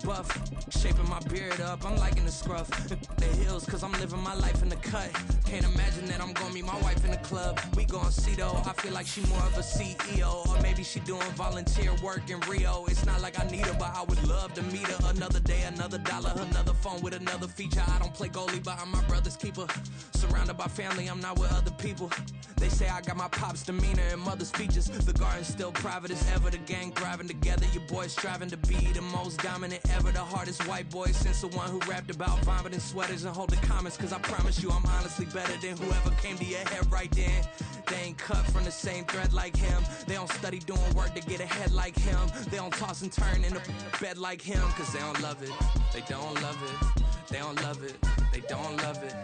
buff. Shaping my beard up, I'm liking the scruff. The hills, cause I'm living my life in the cut. Can't imagine that I'm gonna meet my wife in the club. We gon' see though, I feel like she more of a CEO. Or maybe she doing volunteer work in Rio. It's not like I need her, but I would love to meet her. Another day, another dollar, another phone with another feature. I don't play goalie, but I'm my brother's keeper. Surrounded by family, I'm not with other people. They say I got my pop's demeanor and mother's features. The garden's still private as ever. The gang thriving together. Your boys striving to be the most dominant ever. The hardest white boy since the one who rapped about vomiting sweaters and hold the comments. Cause I promise you I'm honestly better than whoever came to your head right then. They ain't cut from the same thread like him. They don't study doing work to get ahead like him. They don't toss and turn in the bed like him. Cause they don't love it. They don't love it. They don't love it. They don't love it.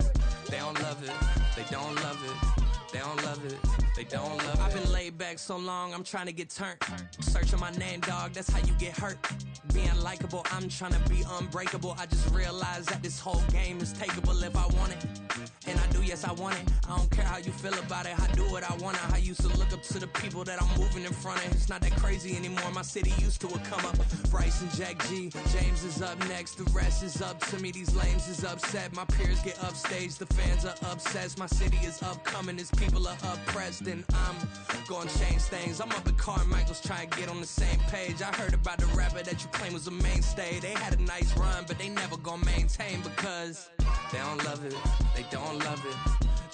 They don't love it. They don't love it. They don't love it. They don't love it. I've been laid back so long, I'm trying to get turned. Searching my name, dog, that's how you get hurt. Being likable, I'm trying to be unbreakable. I just realized that this whole game is takeable if I want it. And I do, yes, I want it. I don't care how you feel about it. I do what I want. I used to look up to the people that I'm moving in front of. It's not that crazy anymore. My city used to a come up. Bryce and Jack G. James is up next. The rest is up to me. These lames is upset. My peers get upstage. The fans are obsessed. My city is upcoming. These people are oppressed. And I'm gonna change things. I'm up at Carmichael's trying to get on the same page. I heard about the rapper that you claim was a mainstay. They had a nice run, but they never gonna maintain because they don't love it. They don't love it.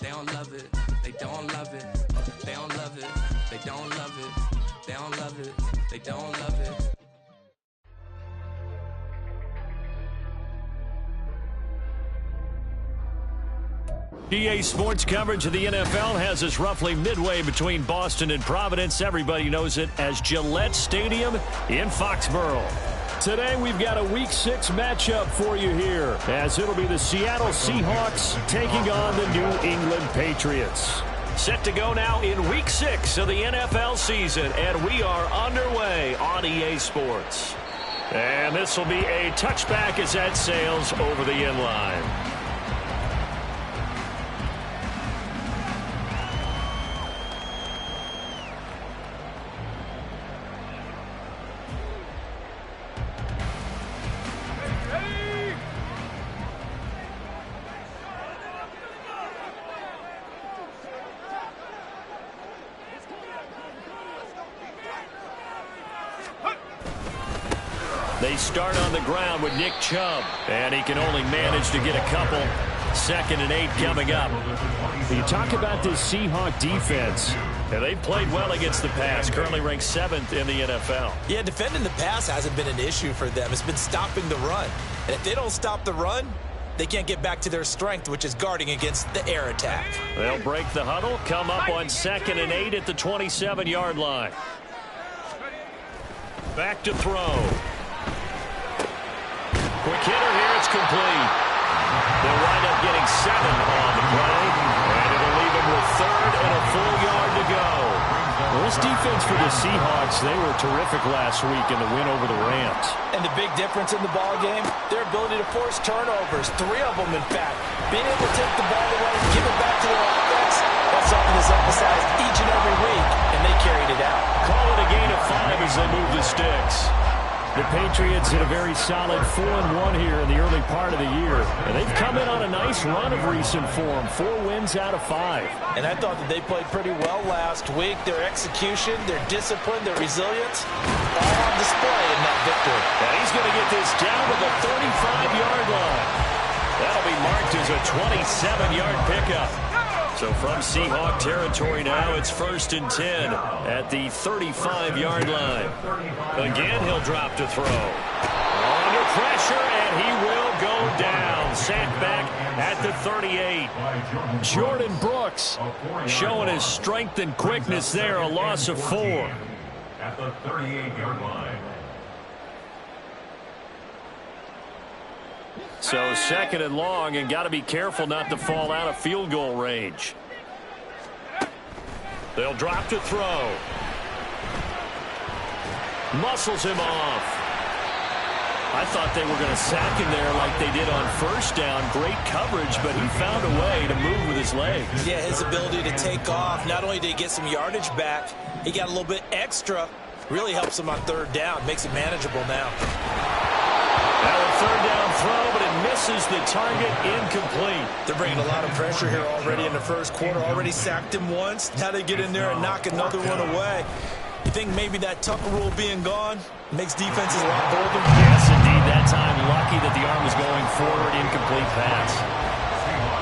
They don't love it. They don't love it. They don't love it. They don't love it. They don't love it. They don't love it. EA Sports coverage of the NFL has us roughly midway between Boston and Providence. Everybody knows it as Gillette Stadium in Foxborough. Today we've got a Week 6 matchup for you here, as it'll be the Seattle Seahawks taking on the New England Patriots. Set to go now in Week 6 of the NFL season, and we are underway on EA Sports. And this will be a touchback as that sails over the end line. They start on the ground with Nick Chubb, and he can only manage to get a couple. 2nd and 8 coming up. You talk about this Seahawk defense, and they've played well against the pass, currently ranked 7th in the NFL. Yeah, defending the pass hasn't been an issue for them. It's been stopping the run. And if they don't stop the run, they can't get back to their strength, which is guarding against the air attack. They'll break the huddle, come up on 2nd and 8 at the 27-yard line. Back to throw. Quick hitter here, it's complete. They'll wind up getting 7 on the play, and it'll leave them with 3rd and a full yard to go. Well, this defense for the Seahawks, they were terrific last week in the win over the Rams. And the big difference in the ball game, their ability to force turnovers, 3 of them in fact. Being able to take the ball away and give it back to their offense, that's something that's emphasized each and every week, and they carried it out. Call it a gain of 5 as they move the sticks. The Patriots in a very solid 4-1 here in the early part of the year. And they've come in on a nice run of recent form. 4 wins out of 5. And I thought that they played pretty well last week. Their execution, their discipline, their resilience, all on display in that victory. And he's going to get this down to the 35-yard line. That'll be marked as a 27-yard pickup. So from Seahawk territory now, it's 1st and 10 at the 35-yard line. Again, he'll drop to throw. Under pressure, and he will go down. Sacked back at the 38. Jordan Brooks showing his strength and quickness there, a loss of 4. At the 38-yard line. So 2nd and long, and got to be careful not to fall out of field goal range. They'll drop to throw. Muscles him off. I thought they were going to sack him there like they did on 1st down. Great coverage, but he found a way to move with his legs. Yeah, his ability to take off. Not only did he get some yardage back, he got a little bit extra. Really helps him on 3rd down. Makes it manageable now. misses the target, incomplete. They're bringing a lot of pressure here already in the first quarter. Already sacked him once. Now they get in there and knock another one away. You think maybe that Tucker rule being gone makes defenses a lot bolder? Yes, indeed. That time, lucky that the arm was going forward, incomplete pass.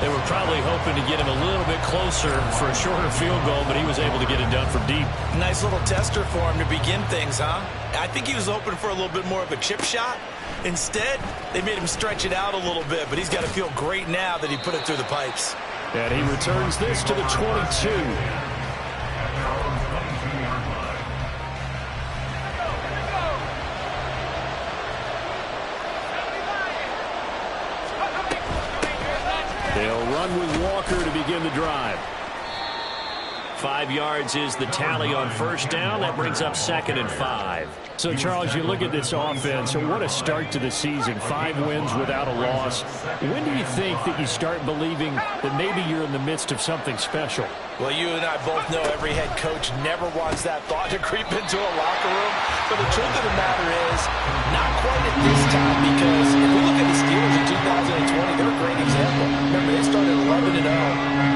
They were probably hoping to get him a little bit closer for a shorter field goal, but he was able to get it done from deep. Nice little tester for him to begin things, huh? I think he was hoping for a little bit more of a chip shot. Instead, they made him stretch it out a little bit, but he's got to feel great now that he put it through the pipes. And he returns this to the 22. They'll run with Walker to begin the drive. 5 yards is the tally on first down. That brings up 2nd and 5. So, Charles, you look at this offense, and what a start to the season. 5 wins without a loss. When do you think that you start believing that maybe you're in the midst of something special? Well, you and I both know every head coach never wants that thought to creep into a locker room. But the truth of the matter is, not quite at this time, because if we look at the Steelers in 2020, they're a great example. Remember, they started 11-0,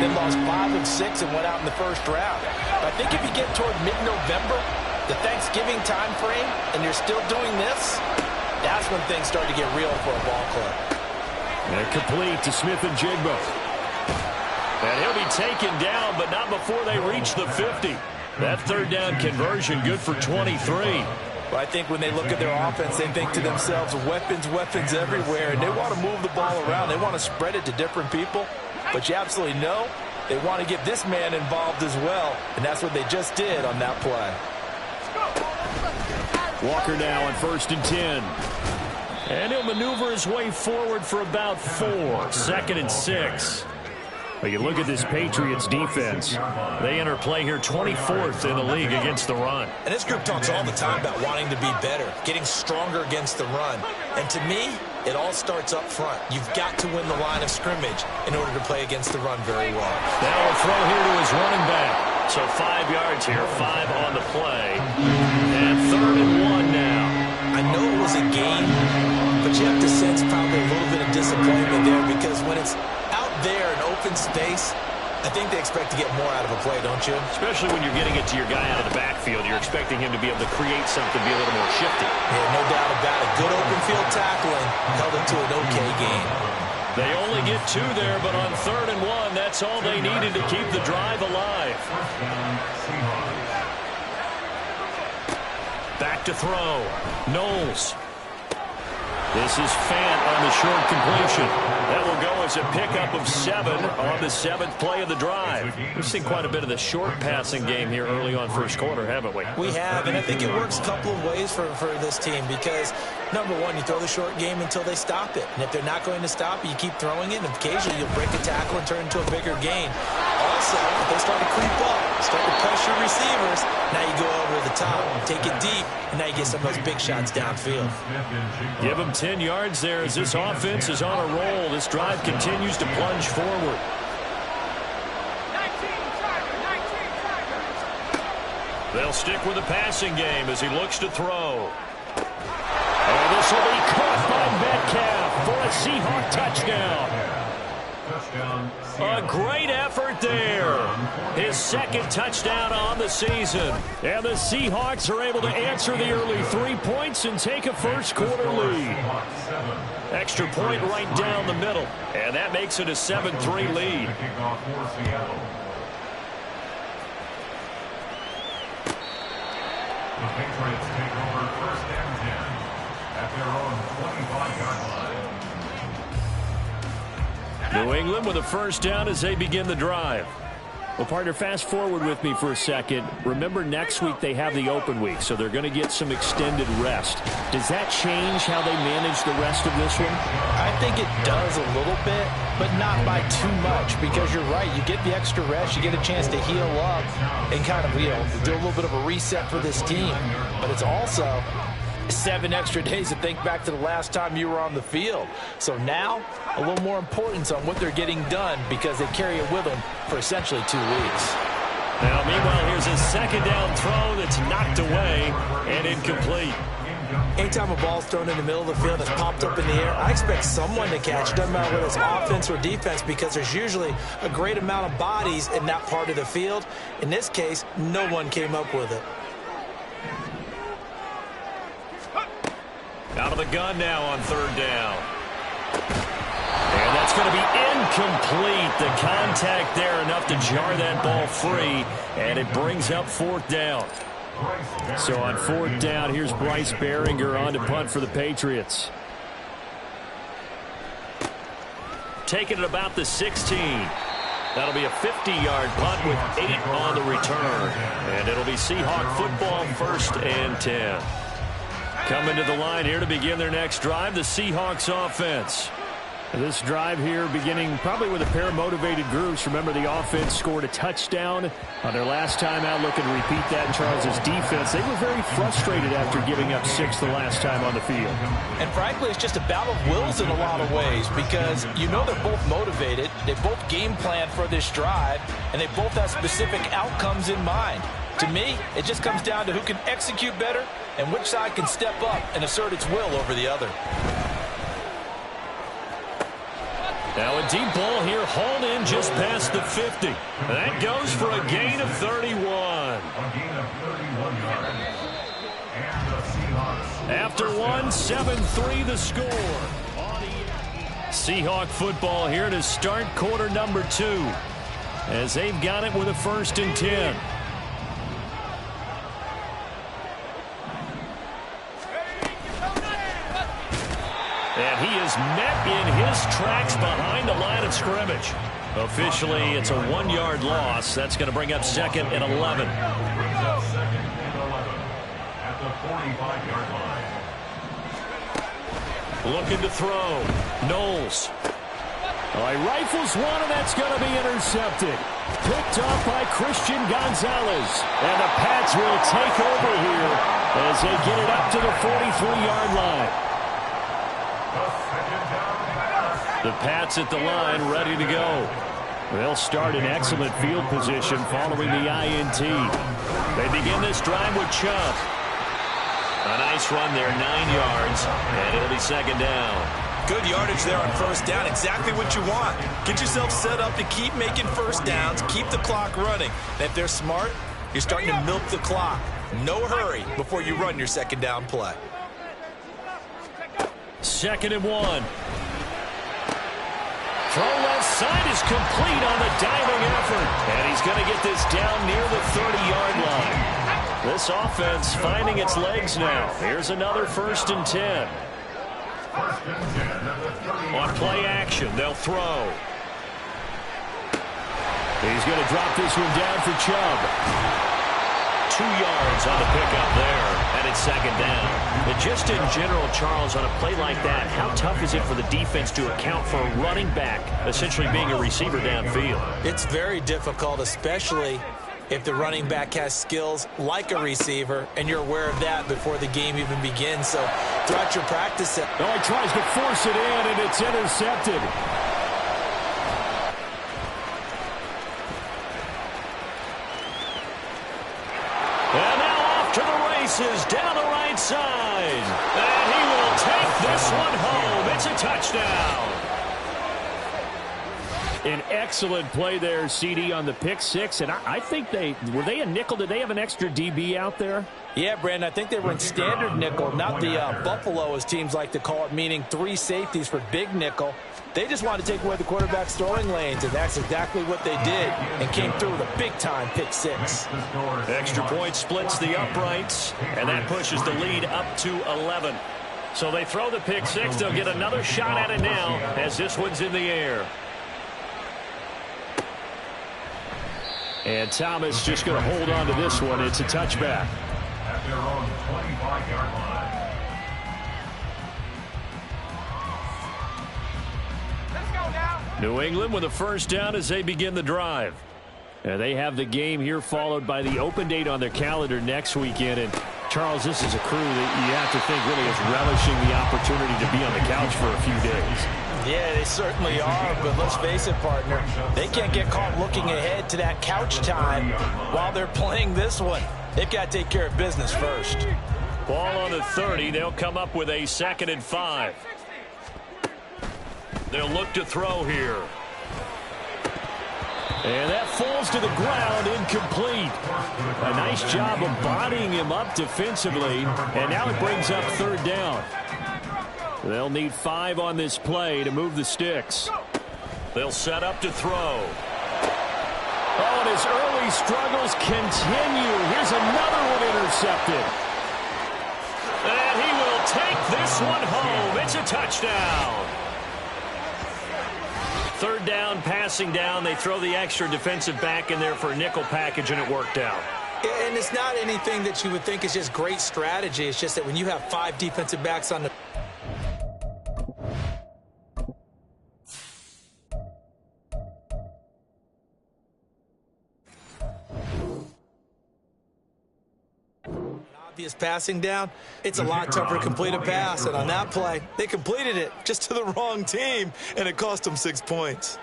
then lost 5 of 6 and went out in the first round. But I think if you get toward mid-November, the Thanksgiving time frame, and you're still doing this, that's when things start to get real for a ball club. And complete to Smith and Jigbo. And he'll be taken down, but not before they reach the 50. That third down conversion good for 23. Well, I think when they look at their offense, they think to themselves, weapons, weapons everywhere, and they want to move the ball around. They want to spread it to different people, but you absolutely know they want to get this man involved as well, and that's what they just did on that play. Walker now on 1st and 10. And he'll maneuver his way forward for about 4. 2nd and 6. But you look at this Patriots defense. They enter play here 24th in the league against the run. And this group talks all the time about wanting to be better, getting stronger against the run. And to me, it all starts up front. You've got to win the line of scrimmage in order to play against the run very well. Now a throw here to his running back. So 5 yards here, 5 on the play. And 3rd and 1 now. I know it was a game, but you have to sense probably a little bit of disappointment there, because when it's out there in open space, I think they expect to get more out of a play, don't you? Especially when you're getting it to your guy out of the backfield. You're expecting him to be able to create something, be a little more shifty. Yeah, no doubt about it. Good open field tackling held it to an okay game. They only get 2 there, but on 3rd and 1, that's all they needed to keep the drive alive. Back to throw. Knowles. This is Fant on the short completion. That will go as a pickup of 7 on the 7th play of the drive. We've seen quite a bit of the short passing game here early on first quarter, haven't we? We have, and I think it works a couple of ways for this team, because, number one, you throw the short game until they stop it. And if they're not going to stop it, you keep throwing it, and occasionally you'll break a tackle and turn into a bigger gain. Also, if they start to creep up, start to pressure receivers, now you go over the top, take it deep, and now you get some of those big shots downfield. Give them 10 yards there as this offense is on a roll. This drive continues to plunge forward. They'll stick with the passing game as he looks to throw. And this will be caught by Metcalf for a Seahawk touchdown. A great effort there. His 2nd touchdown on the season. And the Seahawks are able to answer the early 3 points and take a first quarter lead. Extra point right down the middle. And that makes it a 7-3 lead. The Patriots take over 1st and 10 at their own 25-yard line. New England with a first down as they begin the drive. Well, partner, fast forward with me for a second. Remember, next week they have the open week, so they're going to get some extended rest. Does that change how they manage the rest of this one? I think it does a little bit, but not by too much, because you're right. You get the extra rest. You get a chance to heal up and kind of, do a little bit of a reset for this team. But it's also 7 extra days to think back to the last time you were on the field. So now, a little more importance on what they're getting done, because they carry it with them for essentially 2 weeks. Now, meanwhile, here's a 2nd down throw that's knocked away and incomplete. Anytime a ball's thrown in the middle of the field that's popped up in the air, I expect someone to catch. Doesn't matter whether it's offense or defense, because there's usually a great amount of bodies in that part of the field. In this case, no one came up with it. Out of the gun now on third down. And that's going to be incomplete. The contact there enough to jar that ball free, and it brings up fourth down. So on fourth down, here's Bryce Behringer on to punt for the Patriots. Taking it about the 16. That'll be a 50-yard punt with 8 on the return. And it'll be Seahawk football, 1st and 10. Coming to the line here to begin their next drive, the Seahawks offense. This drive here beginning probably with a pair of motivated groups. Remember, the offense scored a touchdown on their last time out. Looking to repeat that in Charles's defense. They were very frustrated after giving up 6 the last time on the field. And frankly, it's just a battle of wills in a lot of ways, because you know they're both motivated. They both game plan for this drive, and they both have specific outcomes in mind. To me, it just comes down to who can execute better and which side can step up and assert its will over the other. Now a deep ball here, hauled in just past the 50. That goes for a gain of 31. After one, 7-3 the score. Seahawk football here to start quarter number 2, as they've got it with a 1st and 10. And he is met in his tracks behind the line of scrimmage. Officially, it's a 1-yard loss. That's going to bring up 2nd and 11. At the 45-yard line. Looking to throw. Knowles. He rifles one, and that's going to be intercepted. Picked off by Christian Gonzalez. And the Pats will take over here as they get it up to the 43-yard line. The Pats at the line, ready to go. They'll start in excellent field position following the INT. They begin this drive with Chubb. A nice run there, 9 yards, and it'll be 2nd down. Good yardage there on 1st down, exactly what you want. Get yourself set up to keep making 1st downs, keep the clock running. And if they're smart, you're starting to milk the clock. No hurry before you run your 2nd down play. 2nd and 1. Throw left side is complete on the diving effort. And he's going to get this down near the 30-yard line. This offense finding its legs now. Here's another 1st and 10. On play action, they'll throw. He's going to drop this one down for Chubb. 2 yards on the pickup there, and it's 2nd down. But just in general, Charles, on a play like that, how tough is it for the defense to account for a running back essentially being a receiver downfield? It's very difficult, especially if the running back has skills like a receiver, and you're aware of that before the game even begins. So throughout your practice... He tries to force it in, and it's intercepted. And now off to the races, down the right side. And he will take this one home. It's a touchdown. An excellent play there, CD, on the pick 6. And I think were they a nickel? Did they have an extra DB out there? Yeah, Brandon, I think they were in standard nickel, not the Buffalo, as teams like to call it, meaning 3 safeties for big nickel. They just wanted to take away the quarterback's throwing lanes, and that's exactly what they did, and came through with a big-time pick 6. Extra point splits the uprights, and that pushes the lead up to 11. So they throw the pick 6. They'll get another shot at it now as this one's in the air. And Thomas just going to hold on to this one. It's a touchback. At their own 25-yard line. New England with a 1st down as they begin the drive. And they have the game here followed by the open date on their calendar next weekend. And Charles, this is a crew that you have to think really is relishing the opportunity to be on the couch for a few days. Yeah, they certainly are, but let's face it, partner, they can't get caught looking ahead to that couch time while they're playing this one. They've got to take care of business first. Ball on the 30. They'll come up with a 2nd and 5. They'll look to throw here. And that falls to the ground, incomplete. A nice job of bodying him up defensively, and now it brings up 3rd down. They'll need 5 on this play to move the sticks. They'll set up to throw. Oh, and his early struggles continue. Here's another one intercepted. And he will take this one home. It's a touchdown. 3rd down, passing down. They throw the extra defensive back in there for a nickel package, and it worked out. And it's not anything that you would think is just great strategy. It's just that when you have 5 defensive backs on the obvious passing down, it's a lot tougher to complete a pass. And on that play, they completed it just to the wrong team, and it cost them 6 points.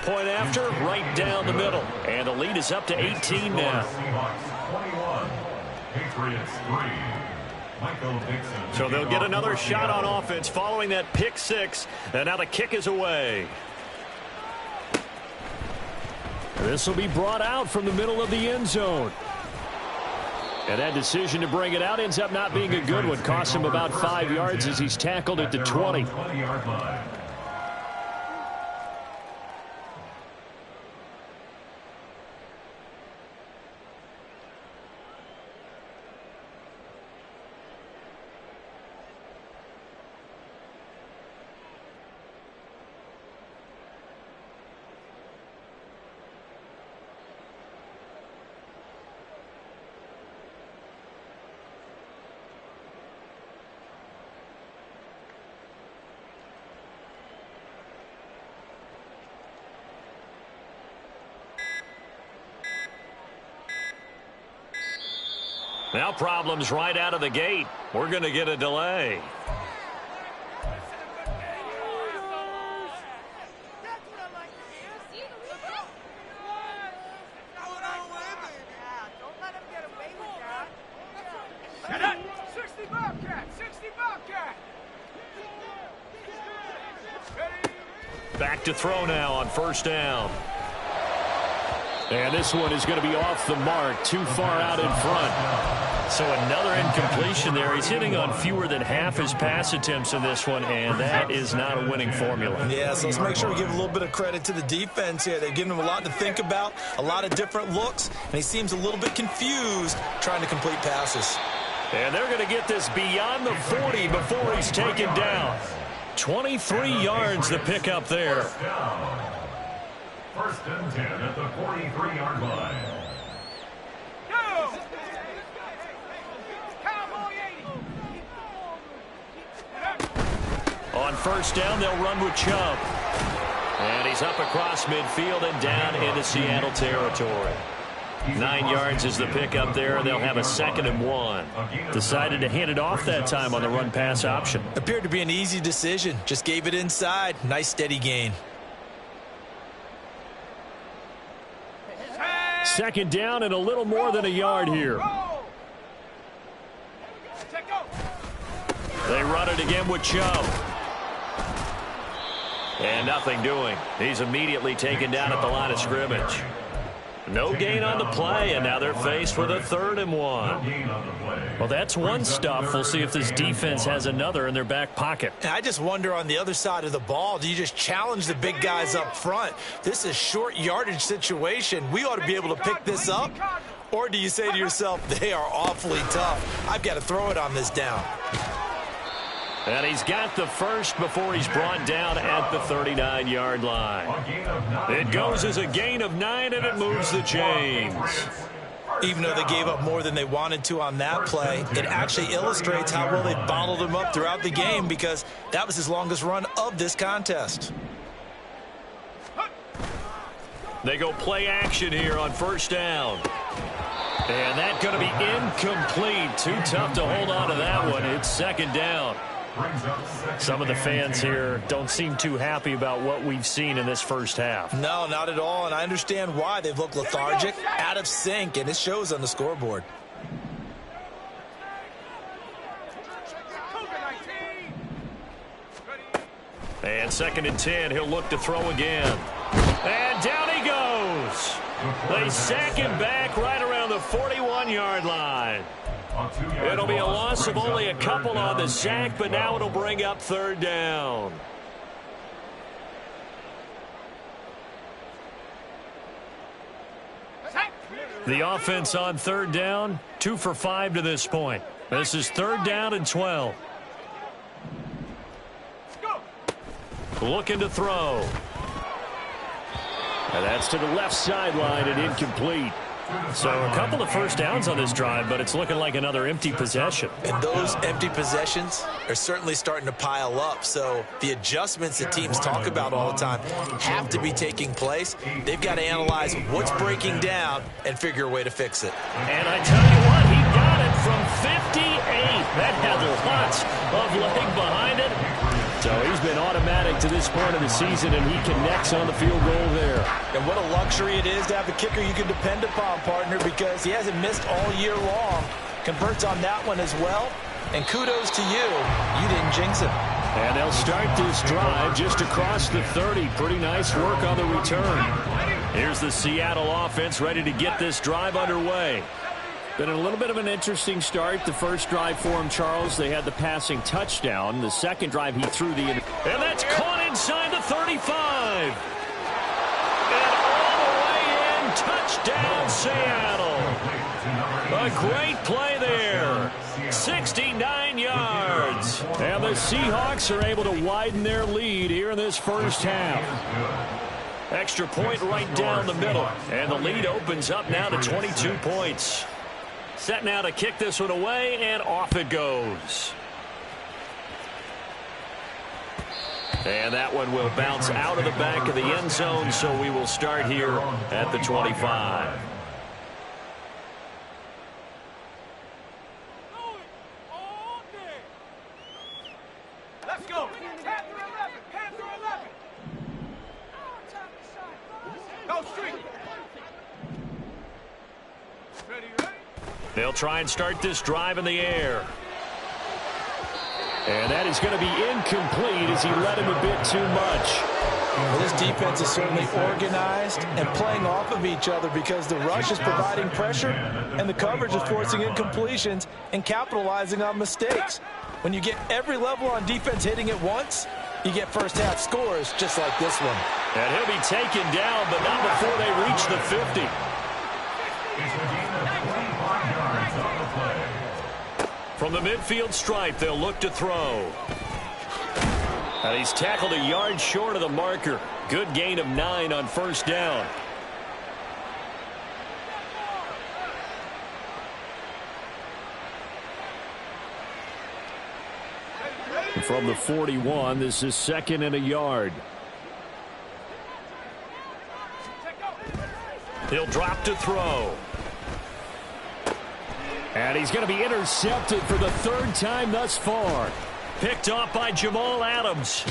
Point after, right down the middle. And the lead is up to 18 now. So they'll get another shot on offense following that pick 6. And now the kick is away. This will be brought out from the middle of the end zone. And that decision to bring it out ends up not being a good one. Costs him about 5 yards as he's tackled at the 20. Now problems right out of the gate. We're going to get a delay. Back to throw now on 1st down. And this one is going to be off the mark, too far out in front. So another incompletion there. He's hitting on fewer than half his pass attempts in this one, and that is not a winning formula. Yeah, so let's make sure we give a little bit of credit to the defense here. They've given him a lot to think about, a lot of different looks, and he seems a little bit confused trying to complete passes. And they're going to get this beyond the 40 before he's taken down. 23 yards the pick up there. 1st and 10 at the 43-yard line. On 1st down, they'll run with Chubb. And he's up across midfield and down into Seattle territory. 9 yards is the pickup there. They'll have a 2nd and 1. Decided to hand it off that time on the run-pass option. Appeared to be an easy decision. Just gave it inside. Nice steady gain. 2nd down and a little more than a yard here. They run it again with Chubb. And nothing doing. He's immediately taken down at the line of scrimmage. No gain on the play, and now they're faced with a 3rd and 1. Well, that's one stuff. We'll see if this defense has another in their back pocket. And I just wonder on the other side of the ball, do you just challenge the big guys up front? This is a short yardage situation. We ought to be able to pick this up. Or do you say to yourself, they are awfully tough. I've got to throw it on this down. And he's got the first before he's brought down at the 39-yard line. It goes as a gain of 9, and it moves the chains. Even though they gave up more than they wanted to on that play, it actually illustrates how well they bottled him up throughout the game, because that was his longest run of this contest. They go play action here on 1st down. And that's going to be incomplete. Too tough to hold on to that one. It's 2nd down. brings up second Some of the and fans 10. here don't seem too happy about what we've seen in this first half. No, not at all, and I understand why. They've looked lethargic, out of sync, and it shows on the scoreboard. And 2nd and 10, he'll look to throw again. And down he goes. They sack him back right around the 41-yard line. It'll be a loss of only a couple on the sack, but now it'll bring up 3rd down. The offense on 3rd down, 2 for 5 to this point. This is 3rd down and 12. Looking to throw. And that's to the left sideline and incomplete. So a couple of first downs on this drive, but it's looking like another empty possession. And those empty possessions are certainly starting to pile up. So the adjustments that teams talk about all the time have to be taking place. They've got to analyze what's breaking down and figure a way to fix it. And I tell you what, he got it from 58. That had lots of leg behind it. So he's been automatic to this point of the season, and he connects on the field goal there. And what a luxury it is to have a kicker you can depend upon, partner, because he hasn't missed all year long. Converts on that one as well. And kudos to you. You didn't jinx him. And they'll start this drive just across the 30. Pretty nice work on the return. Here's the Seattle offense ready to get this drive underway. Been a little bit of an interesting start. The first drive for him, Charles, they had the passing touchdown. The second drive, he threw the... And that's caught inside the 35. And all the way in, touchdown Seattle. A great play there. 69 yards. And the Seahawks are able to widen their lead here in this first half. Extra point right down the middle. And the lead opens up now to 22 points. Set now to kick this one away, and off it goes. And that one will bounce out of the back of the end zone, so we will start here at the 25. Let's go. Panther 11. Go street. Ready, ready? They'll try and start this drive in the air. And that is going to be incomplete as he led him a bit too much. Well, this defense is certainly organized and playing off of each other because the rush is providing pressure and the coverage is forcing incompletions and capitalizing on mistakes. When you get every level on defense hitting at once, you get first half scores just like this one. And he'll be taken down, but not before they reach the 50. From the midfield stripe, they'll look to throw. And he's tackled a yard short of the marker. Good gain of 9 on first down. From the 41, this is 2nd and a yard. He'll drop to throw. And he's going to be intercepted for the 3rd time thus far. Picked off by Jamal Adams.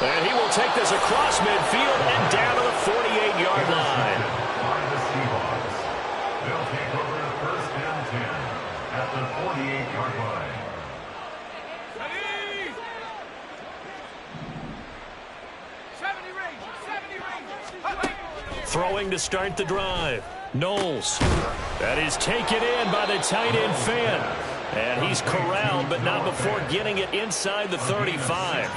And he will take this across midfield and down to the 48-yard line. They'll take over the 1st and 10 at the 48-yard line. Ready? 70 Rangers. Throwing to start the drive. Knowles. That is taken in by the tight end Fan. And he's corralled, but not before getting it inside the 35.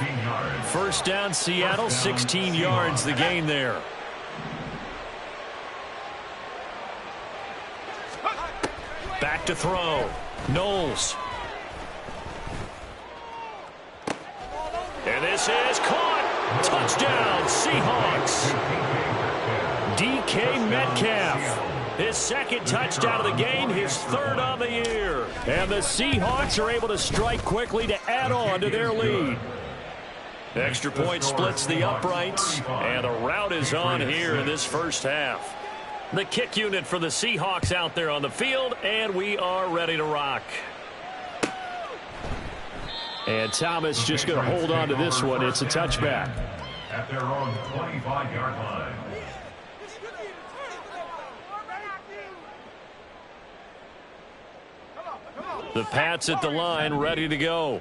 First down, Seattle, 16 yards the gain there. Back to throw. Knowles. And this is caught. Touchdown, Seahawks. DK Metcalf. His 2nd touchdown of the game, his 3rd on the year. And the Seahawks are able to strike quickly to add on to their lead. Extra point splits the uprights, and a rout is on here in this first half. The kick unit for the Seahawks out there on the field, and we are ready to rock. And Thomas just going to hold on to this one. It's a touchback. At their own 25-yard line. The Pats at the line, ready to go.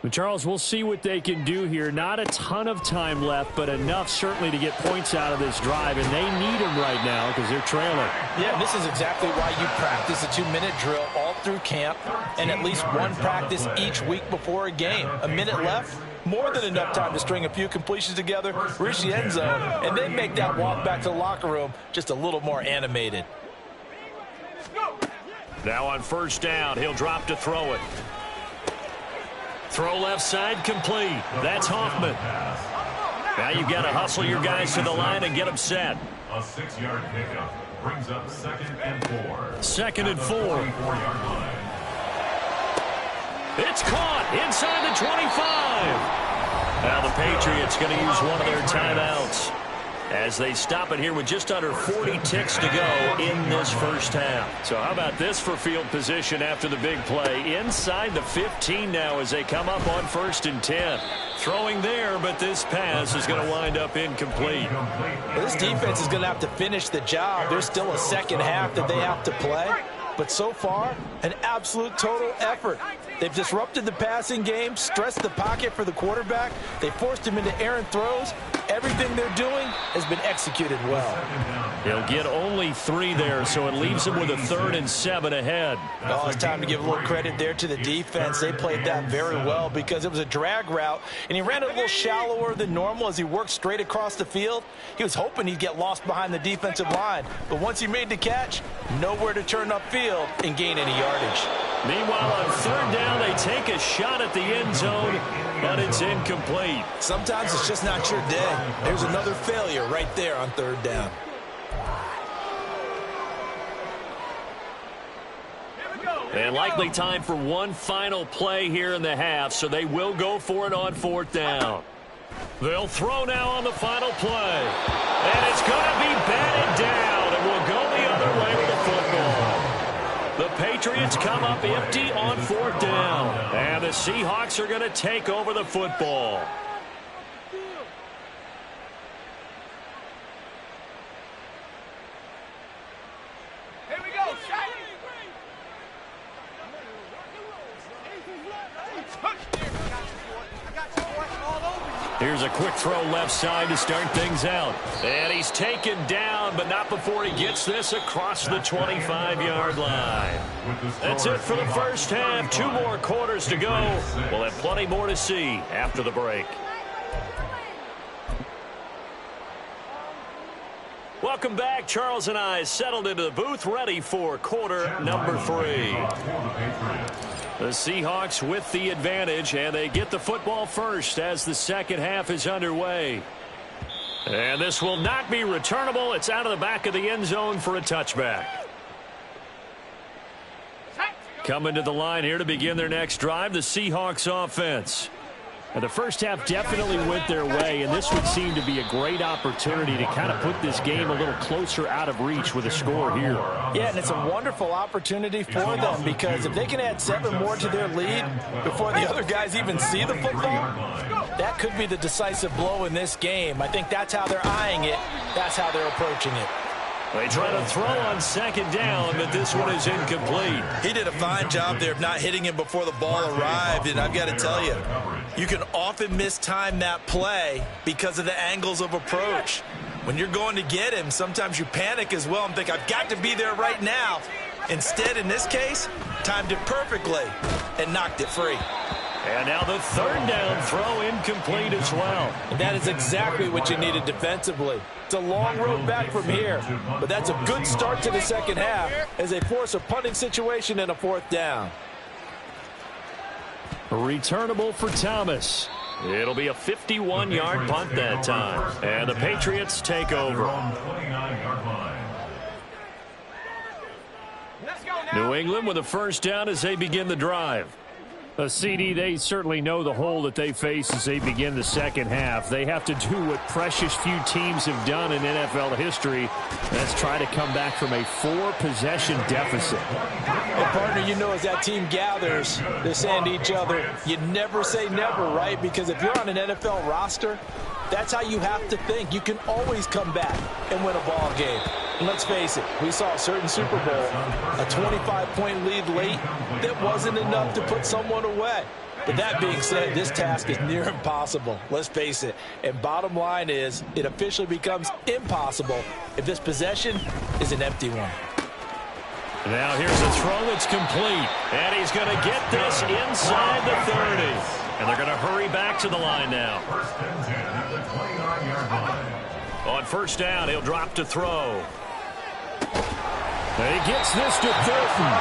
But Charles, we'll see what they can do here. Not a ton of time left, but enough certainly to get points out of this drive, and they need them right now because they're trailing. Yeah, this is exactly why you practice a 2-minute drill all through camp and at least one practice each week before a game. A minute left, more than enough time to string a few completions together, reach the end zone, and then make that walk back to the locker room just a little more animated. Now on first down, he'll drop to throw it. Throw left side, complete. That's Hoffman. Now you've got to hustle your guys to the line and get them set. A 6-yard pickup brings up 2nd and 4. 2nd and 4. 24-yard line. It's caught inside the 25. Now the Patriots going to use one of their timeouts as they stop it here with just under 40 ticks to go in this first half. So how about this for field position after the big play? Inside the 15 now as they come up on 1st and 10. Throwing there, but this pass is going to wind up incomplete. Well, this defense is going to have to finish the job. There's still a second half that they have to play. But so far, an absolute total effort. They've disrupted the passing game, stressed the pocket for the quarterback. They forced him into errant throws. Everything they're doing has been executed well. He'll get only 3 there, so it leaves him with a 3rd and 7 ahead. Oh, it's time to give a little credit there to the defense. They played that very well because it was a drag route, and he ran it a little shallower than normal as he worked straight across the field. He was hoping he'd get lost behind the defensive line, but once he made the catch, nowhere to turn upfield and gain any yardage. Meanwhile, on 3rd down, they take a shot at the end zone, but it's incomplete. Sometimes it's just not your day. There's another failure right there on 3rd down. And likely time for one final play here in the half, so they will go for it on 4th down. They'll throw now on the final play. And it's going to be batted down, and we'll go the other way with the football. The Patriots come up empty on 4th down, and the Seahawks are going to take over the football. Here we go, shot. Here's a quick throw left side to start things out. And he's taken down, but not before he gets this across the 25-yard line. That's it for the first half. 2 more quarters to go. We'll have plenty more to see after the break. Welcome back. Charles and I settled into the booth, ready for quarter number 3. The Seahawks with the advantage, and they get the football first as the second half is underway. And this will not be returnable. It's out of the back of the end zone for a touchback. Coming to the line here to begin their next drive, the Seahawks offense. And the first half definitely went their way, and this would seem to be a great opportunity to kind of put this game a little closer out of reach with a score here. Yeah, and it's a wonderful opportunity for them because if they can add 7 more to their lead before the other guys even see the football, that could be the decisive blow in this game. I think that's how they're eyeing it. That's how they're approaching it. They try to throw on 2nd down, but this one is incomplete. He did a fine job there of not hitting him before the ball arrived, and I've got to tell you, you can often mistime that play because of the angles of approach. When you're going to get him, sometimes you panic as well and think, I've got to be there right now. Instead, in this case, timed it perfectly and knocked it free. And now the 3rd down throw incomplete as well. And that is exactly what you needed defensively. It's a long road back from here, but that's a good start to the second half as they force a punting situation in a 4th down. Returnable for Thomas. It'll be a 51-yard punt that time. And the Patriots take over. New England with a first down as they begin the drive. CD, they certainly know the hole that they face as they begin the second half. They have to do what precious few teams have done in NFL history. That's try to come back from a 4-possession deficit. And partner, you know, as that team gathers, they're saying to each other, you never say never, right? Because if you're on an NFL roster, that's how you have to think. You can always come back and win a ball game. And let's face it, we saw a certain Super Bowl, a 25-point lead late that wasn't enough to put someone away. But that being said, this task is near impossible. Let's face it. And bottom line is, it officially becomes impossible if this possession is an empty one. Now here's a throw that's complete. And he's going to get this inside the 30. And they're going to hurry back to the line now. First and 10 at the 29-yard line. On first down, he'll drop to throw. And he gets this to Thornton.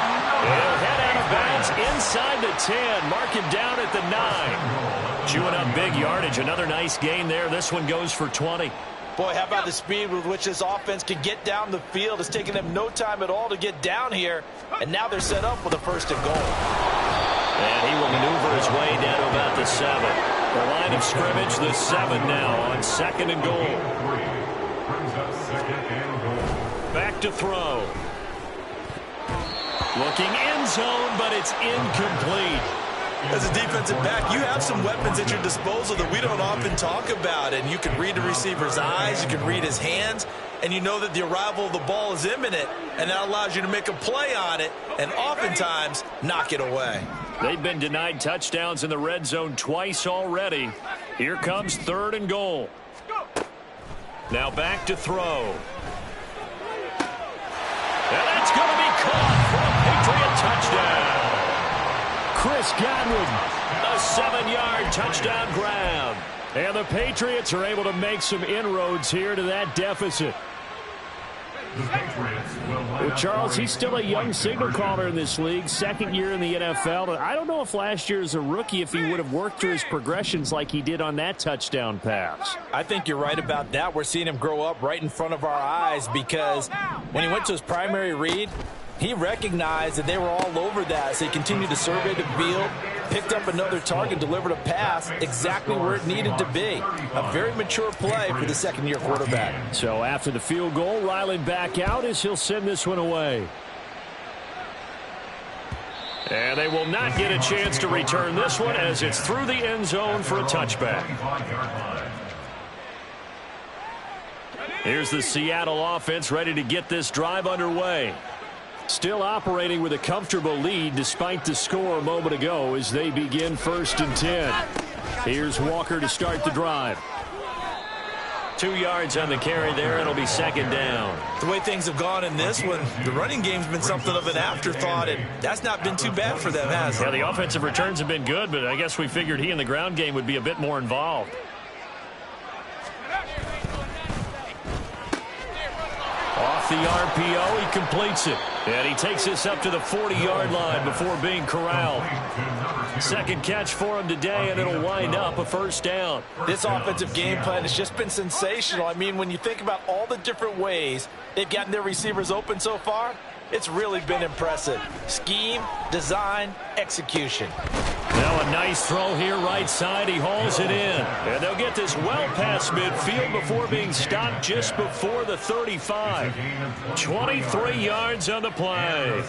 He'll head out of bounds inside the 10. Mark him down at the 9. Chewing up big yardage. Another nice gain there. This one goes for 20. Boy, how about the speed with which this offense can get down the field? It's taken them no time at all to get down here. And now they're set up with a first and goal. And he will maneuver his way down to about the 7. The line of scrimmage, the 7 now on second and goal. Brings up second and goal. Back to throw. Looking end zone, but it's incomplete. As a defensive back, you have some weapons at your disposal that we don't often talk about. And you can read the receiver's eyes, you can read his hands, and you know that the arrival of the ball is imminent, and that allows you to make a play on it and oftentimes knock it away. They've been denied touchdowns in the red zone twice already. Here comes third and goal. Now back to throw. And that's going to be caught for a Patriot touchdown. Chris Godwin. A 7-yard touchdown grab. And the Patriots are able to make some inroads here to that deficit. Well, Charles, he's still a young signal caller in this league, second year in the NFL. And I don't know if last year as a rookie, if he would have worked through his progressions like he did on that touchdown pass. I think you're right about that. We're seeing him grow up right in front of our eyes because when he went to his primary read, he recognized that they were all over that. So he continued to survey the field, picked up another target, delivered a pass exactly where it needed to be. A very mature play for the second-year quarterback. So after the field goal, Ryland back out as he'll send this one away. And they will not get a chance to return this one as it's through the end zone for a touchback. Here's the Seattle offense ready to get this drive underway. Still operating with a comfortable lead despite the score a moment ago as they begin first and 10. Here's Walker to start the drive. 2 yards on the carry there. It'll be second down. The way things have gone in this one, the running game's been something of an afterthought, and that's not been too bad for them, has it? Yeah, the offensive returns have been good, but I guess we figured he in the ground game would be a bit more involved. Off the RPO, he completes it. And he takes this up to the 40-yard line before being corralled. Second catch for him today, and it'll wind up a first down. This offensive game plan has just been sensational. I mean, when you think about all the different ways they've gotten their receivers open so far, it's really been impressive. Scheme, design, execution. Now a nice throw here right side. He hauls it in. And they'll get this well past midfield before being stopped just before the 35. 23 yards on the play.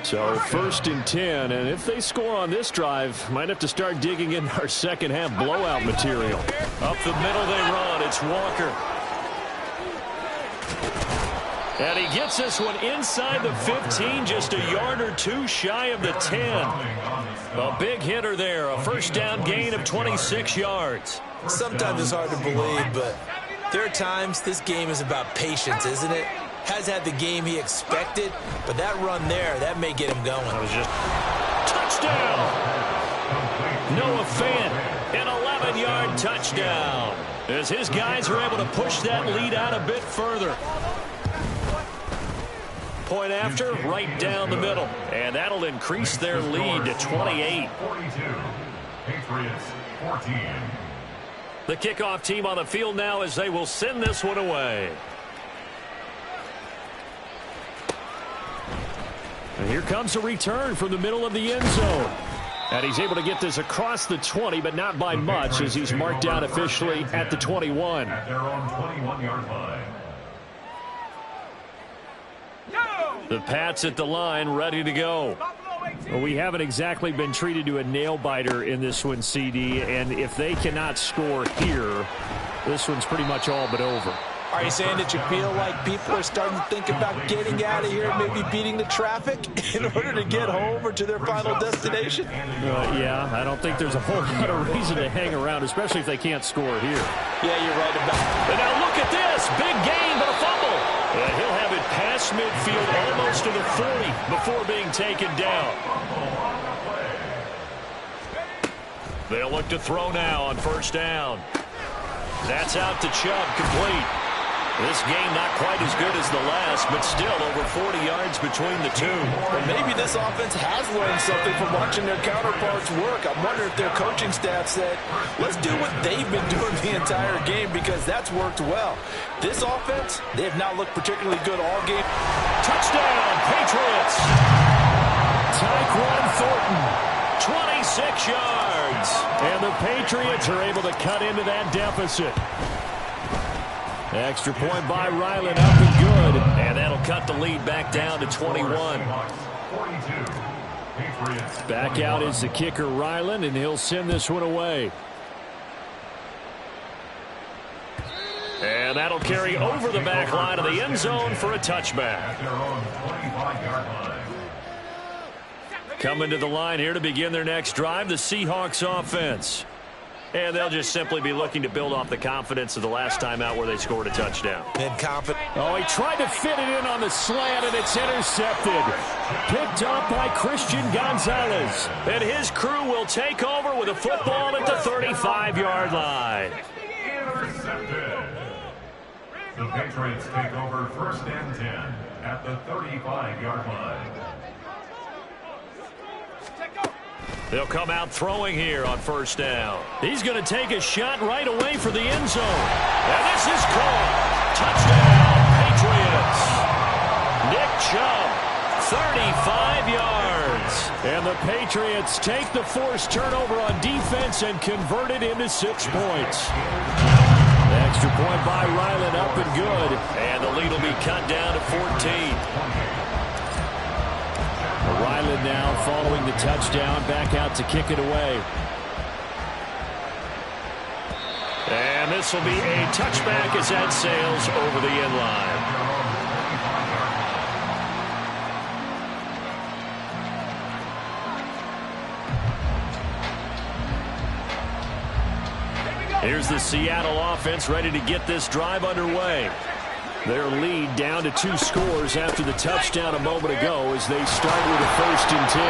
So first and 10. And if they score on this drive, might have to start digging in our second half blowout material. Up the middle they run. It's Walker. And he gets this one inside the 15, just a yard or two shy of the 10. A big hitter there, a first down gain of 26 yards. Sometimes it's hard to believe, but there are times this game is about patience, isn't it? Has had the game he expected, but that run there, that may get him going. It was just touchdown. Noah Fant, an 11-yard touchdown. As his guys are able to push that lead out a bit further. Point after, right down the middle. And that'll increase their lead to 28. 42. Patriots 14. The kickoff team on the field now as they will send this one away. And here comes a return from the middle of the end zone. And he's able to get this across the 20, but not by much, as he's marked down officially at the 21. At their own 21-yard line. The Pats at the line, ready to go. Well, we haven't exactly been treated to a nail-biter in this one, CD, and if they cannot score here, this one's pretty much all but over. Are you saying that you feel like people are starting to think about getting out of here, maybe beating the traffic in order to get home or to their final destination? Yeah, I don't think there's a whole lot of reason to hang around, especially if they can't score here. Yeah, you're right about it. And now look at this. Big gain, but a fumble. And he'll have it past midfield, almost to the 40 before being taken down. They'll look to throw now on first down. That's out to Chubb, complete. This game not quite as good as the last, but still over 40 yards between the two. Well, maybe this offense has learned something from watching their counterparts work. I'm wondering if their coaching staff said, let's do what they've been doing the entire game, because that's worked well. This offense, they have not looked particularly good all game. Touchdown, Patriots. Tyquan Thornton, 26 yards. And the Patriots are able to cut into that deficit. Extra point by Ryland, up and good. And that'll cut the lead back down to 21. Back out is the kicker, Ryland, and he'll send this one away. And that'll carry over the back line of the end zone for a touchback. Coming to the line here to begin their next drive, the Seahawks offense. And they'll just simply be looking to build off the confidence of the last time out where they scored a touchdown. And confident. Oh, he tried to fit it in on the slant, and it's intercepted. Picked up by Christian Gonzalez. And his crew will take over with a football at the 35-yard line. Intercepted. The Patriots take over first and 10 at the 35-yard line. They'll come out throwing here on first down. He's going to take a shot right away for the end zone. And this is caught. Touchdown, Patriots. Nick Chubb, 35 yards. And the Patriots take the forced turnover on defense and convert it into 6 points. The extra point by Ryland, up and good. And the lead will be cut down to 14. Ryland now following the touchdown, back out to kick it away. And this will be a touchback as that sails over the end line. Here's the Seattle offense ready to get this drive underway. Their lead down to 2 scores after the touchdown a moment ago as they start with a first and 10.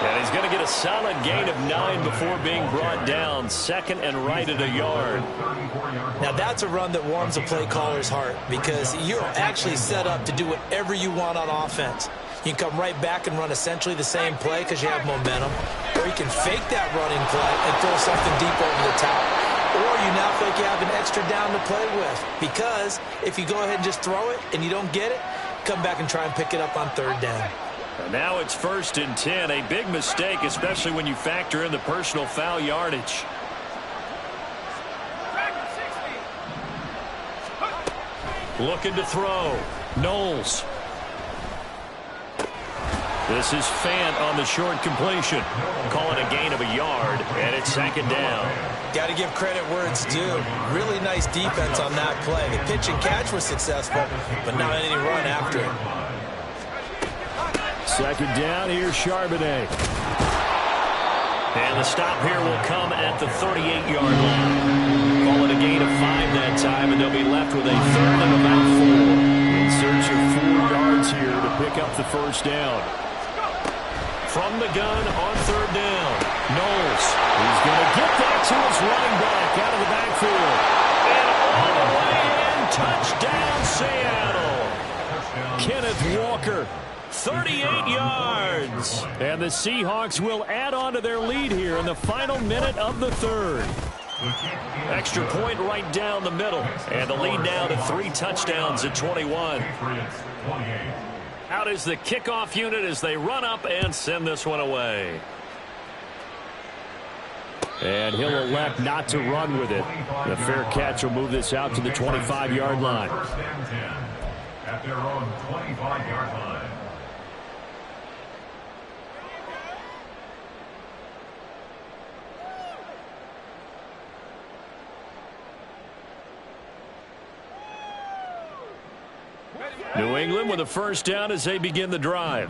And he's going to get a solid gain of 9 before being brought down. Second and right at a yard. Now that's a run that warms a play caller's heart, because you're actually set up to do whatever you want on offense. You can come right back and run essentially the same play because you have momentum, or you can fake that running play and throw something deep over the top. Or you now feel like you have an extra down to play with, because if you go ahead and just throw it and you don't get it, come back and try and pick it up on third down. And now it's first and 10, a big mistake, especially when you factor in the personal foul yardage. Looking to throw. Knowles. This is Fant on the short completion. Calling a gain of a yard, and it's second down. Got to give credit where it's due. Really nice defense on that play. The pitch and catch was successful, but not any run after it. Second down, here's Charbonnet. And the stop here will come at the 38-yard line. Call it a gain of 5 that time, and they'll be left with a third and about 4. In search of 4 yards here to pick up the first down. From the gun on third down, Knowles. He's going to get that to his running back out of the backfield. And all the way in, touchdown Seattle. Kenneth Walker. 38 yards. And the Seahawks will add on to their lead here in the final minute of the third. Extra point right down the middle. And the lead now to 3 touchdowns at 21. Out is the kickoff unit as they run up and send this one away. And he'll elect not to run with it. The fair catch will move this out to the 25-yard line. First and 10 at their own 25-yard line. New England with a first down as they begin the drive.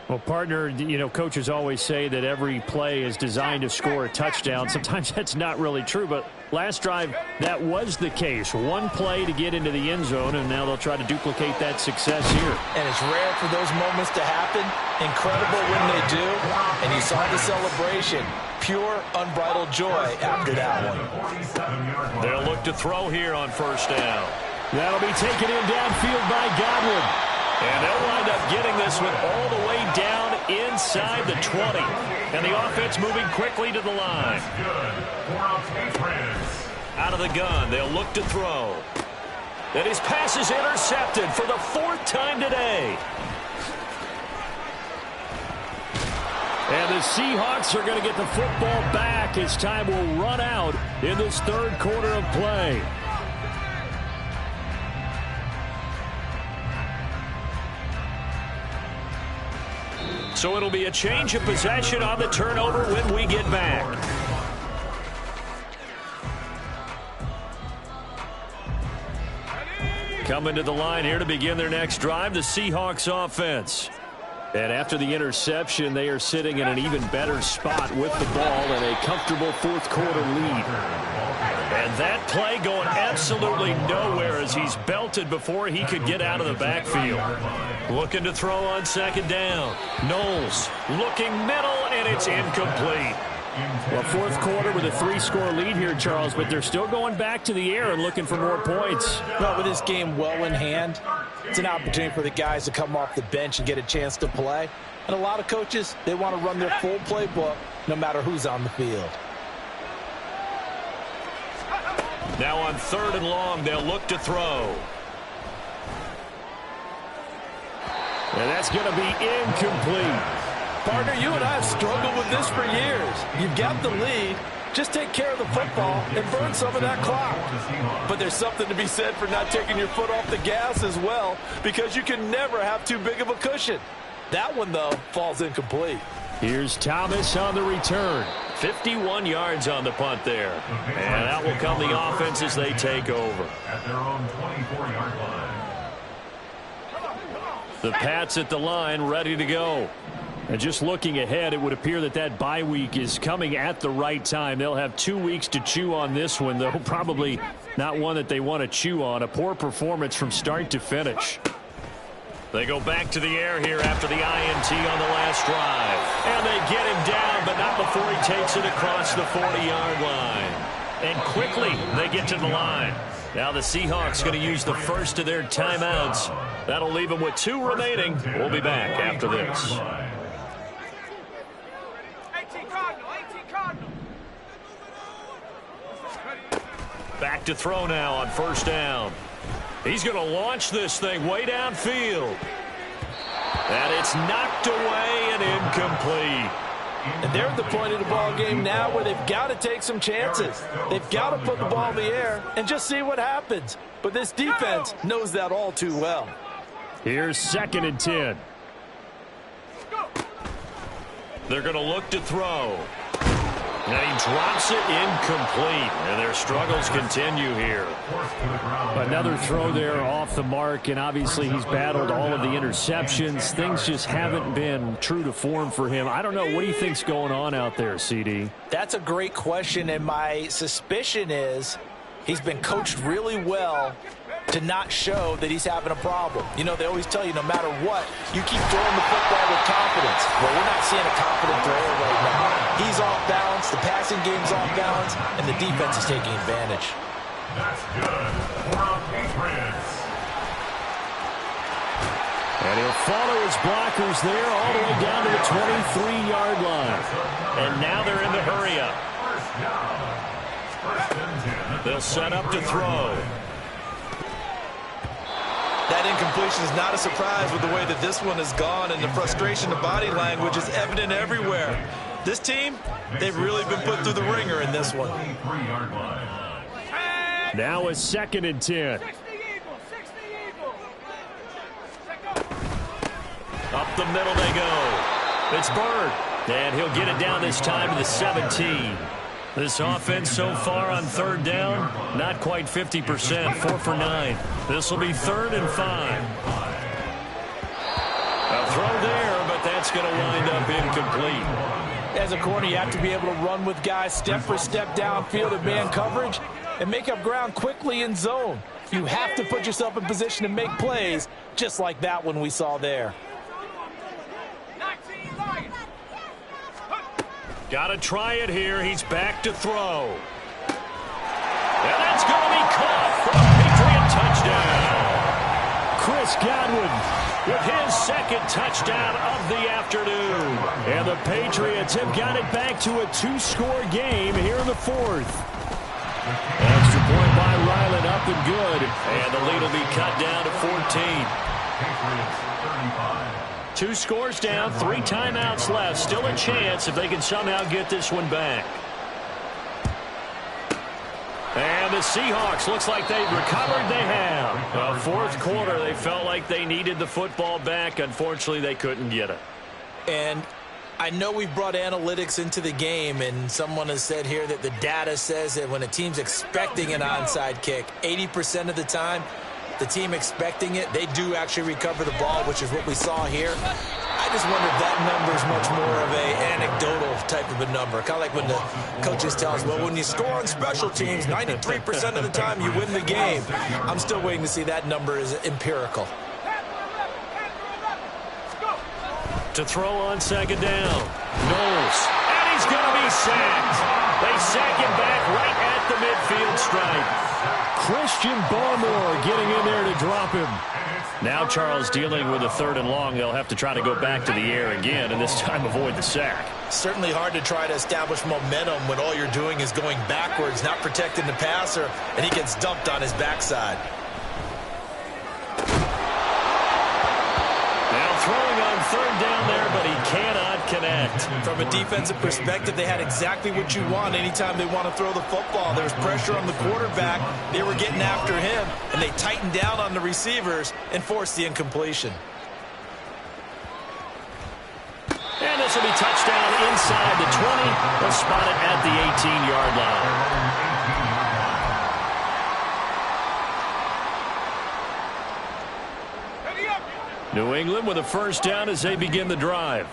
Well, partner, you know, coaches always say that every play is designed to score a touchdown. Sometimes that's not really true, but last drive, that was the case. One play to get into the end zone, and now they'll try to duplicate that success here. And it's rare for those moments to happen. Incredible when they do. And you saw the celebration. Pure, unbridled joy after that one. They'll look to throw here on first down. That'll be taken in downfield by Godwin. And they'll wind up getting this one all the way down inside the 20. And the offense moving quickly to the line. Out of the gun, they'll look to throw. And his pass is intercepted for the 4th time today. And the Seahawks are going to get the football back as time will run out in this 3rd quarter of play. So it'll be a change of possession on the turnover when we get back. Coming to the line here to begin their next drive, the Seahawks offense. And after the interception, they are sitting in an even better spot with the ball and a comfortable 4th quarter lead. And that play going absolutely nowhere as he's belted before he could get out of the backfield. Looking to throw on 2nd down. Knowles looking middle, and it's incomplete. Well, 4th quarter with a 3-score lead here, Charles, but they're still going back to the air and looking for more points. Well, with this game well in hand, it's an opportunity for the guys to come off the bench and get a chance to play. And a lot of coaches, they want to run their full playbook no matter who's on the field. Now on 3rd and long, they'll look to throw. And that's going to be incomplete. Partner, you and I have struggled with this for years. You've got the lead. Just take care of the football and burn some of that clock. But there's something to be said for not taking your foot off the gas as well, because you can never have too big of a cushion. That one, though, falls incomplete. Here's Thomas on the return. 51 yards on the punt there. And out will come the offense as they take over. At their own 24-yard line. The Pats at the line, ready to go. And just looking ahead, it would appear that that bye week is coming at the right time. They'll have 2 weeks to chew on this one, though probably not one that they want to chew on. A poor performance from start to finish. They go back to the air here after the INT on the last drive. And they get him down, but not before he takes it across the 40-yard line. And quickly, they get to the line. Now the Seahawks going to use the first of their timeouts. That'll leave them with 2 remaining. We'll be back after this. Back to throw now on 1st down. He's going to launch this thing way downfield. And it's knocked away and incomplete. And they're at the point of the ball game now where they've got to take some chances. They've got to put the ball in the air and just see what happens. But this defense knows that all too well. Here's 2nd and 10. They're going to look to throw. And he drops it incomplete. And their struggles continue here. Another throw there off the mark, and obviously he's battled all of the interceptions. Things just haven't been true to form for him. I don't know. What do you think's going on out there, CD? That's a great question, and my suspicion is he's been coached really well to not show that he's having a problem. You know, they always tell you no matter what, you keep throwing the football with confidence. Well, we're not seeing a confident thrower right now. He's off balance, the passing game's off balance, and the defense is taking advantage. That's good for our Patriots. And he'll follow his blockers there all the way down to the 23-yard line. And now they're in the hurry-up. They'll set up to throw. That incompletion is not a surprise with the way that this one has gone, and the frustration, the body language is evident everywhere. This team, they've really been put through the ringer in this one. Now a 2nd and 10. Up the middle they go. It's Bird. And he'll get it down this time to the 17. This offense so far on 3rd down, not quite 50%, 4 for 9. This will be 3rd and 5. A throw there, but that's going to wind up incomplete. As a corner, you have to be able to run with guys step for step downfield in man coverage and make up ground quickly in zone. You have to put yourself in position to make plays, just like that one we saw there. Got to try it here. He's back to throw. And that's going to be caught for a Patriot touchdown. Chris Godwin with his 2nd touchdown of the afternoon. And the Patriots have got it back to a 2-score game here in the 4th. Extra point by Ryland, up and good. And the lead will be cut down to 14. Patriots 35. 2 scores down, 3 timeouts left. Still a chance if they can somehow get this one back. And the Seahawks, looks like they've recovered. They have. 4th quarter, they felt like they needed the football back. Unfortunately, they couldn't get it. And I know we've brought analytics into the game, and someone has said here that the data says that when a team's expecting an onside kick, 80% of the time, the team expecting it, they do actually recover the ball, which is what we saw here. I just wonder if that number is much more of a anecdotal type of a number. Kind of like when the coaches tell us, well, when you score on special teams, 93% of the time you win the game. I'm still waiting to see that number is empirical. To throw on 2nd down. Knowles. And he's going to be sacked. They sack him back right at the midfield stripe. Christian Barmore getting in there to drop him. Now Charles dealing with a 3rd and long. They'll have to try to go back to the air again, and this time avoid the sack. Certainly hard to try to establish momentum when all you're doing is going backwards, not protecting the passer, and he gets dumped on his backside. Now throwing on 3rd down there, but he cannot connect. From a defensive perspective, they had exactly what you want anytime they want to throw the football. There was pressure on the quarterback. They were getting after him, and they tightened down on the receivers and forced the incompletion. And this will be touchdown inside the 20. They'll spot it at the 18-yard line. New England with a 1st down as they begin the drive.